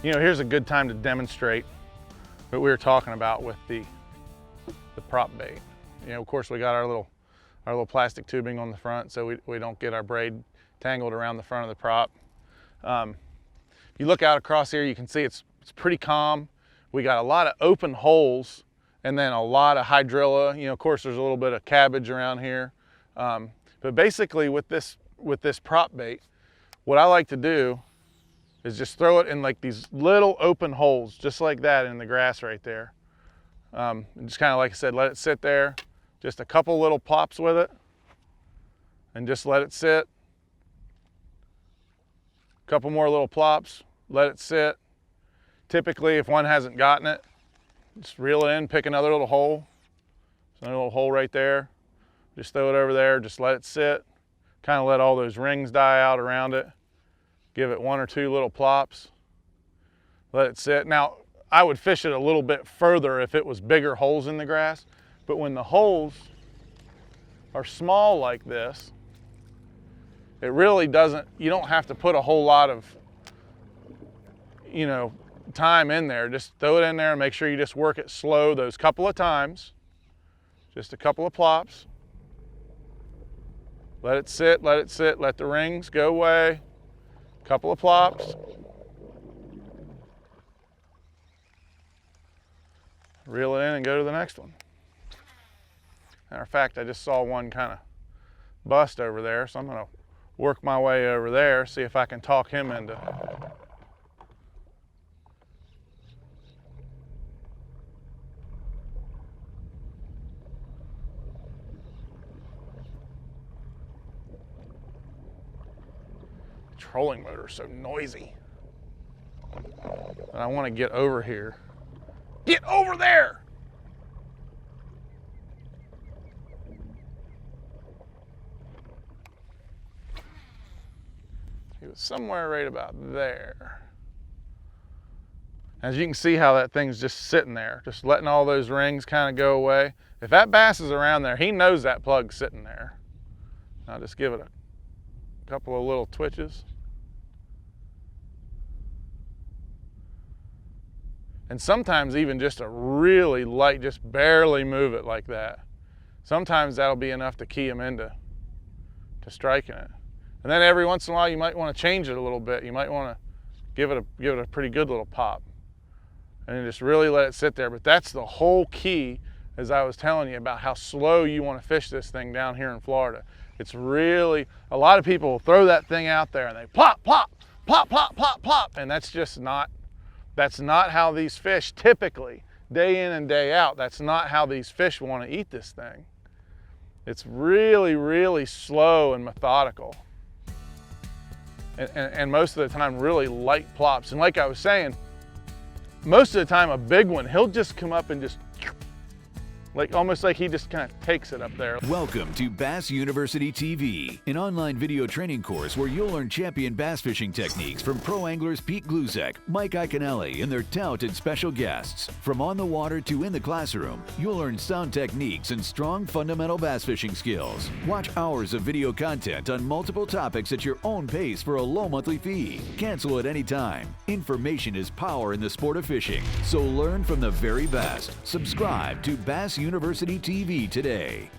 You know, here's a good time to demonstrate what we were talking about with the prop bait. You know, of course we got our little plastic tubing on the front so we don't get our braid tangled around the front of the prop. You look out across here, you can see it's pretty calm. We got a lot of open holes and then a lot of hydrilla. You know, of course there's a little bit of cabbage around here. But basically with this prop bait, what I like to do is just throw it in like these little open holes, just like that in the grass right there. And just kind of, like I said, let it sit there. Just a couple little plops with it and just let it sit. A couple more little plops, let it sit. Typically, if one hasn't gotten it, just reel it in, pick another little hole. There's another little hole right there. Just throw it over there, just let it sit. Kind of let all those rings die out around it. Give it one or two little plops. Let it sit. Now, I would fish it a little bit further if it was bigger holes in the grass, but when the holes are small like this, it really doesn't, you don't have to put a whole lot of, you know, time in there. Just throw it in there and make sure you just work it slow those couple of times. Just a couple of plops. Let it sit, let it sit, let the rings go away. Couple of plops. Reel it in and go to the next one. Matter of fact, I just saw one kind of bust over there, so I'm going to work my way over there, see if I can talk him into trolling motor is so noisy. And I want to get over here. Get over there! He was somewhere right about there. As you can see how that thing's just sitting there, just letting all those rings kind of go away. If that bass is around there, he knows that plug's sitting there. I'll just give it a couple of little twitches. And sometimes even just a really light, just barely move it like that. Sometimes that'll be enough to key him into striking it. And then every once in a while you might want to change it a little bit. You might want to give it a pretty good little pop. And then just really let it sit there. But that's the whole key, as I was telling you, about how slow you want to fish this thing down here in Florida. It's really, a lot of people will throw that thing out there and they plop, plop, plop, plop, plop, plop. And that's just not, that's not how these fish typically, day in and day out, that's not how these fish want to eat this thing. It's really, really slow and methodical. And most of the time really light plops. And like I was saying, most of the time a big one, he'll just come up and just, like almost like he just kind of takes it up there. Welcome to Bass University TV, an online video training course where you'll learn champion bass fishing techniques from pro anglers Pete Glusek, Mike Iaconelli, and their talented special guests. From on the water to in the classroom, you'll learn sound techniques and strong fundamental bass fishing skills. Watch hours of video content on multiple topics at your own pace for a low monthly fee. Cancel at any time. Information is power in the sport of fishing, so learn from the very best. Subscribe to Bass University TV today.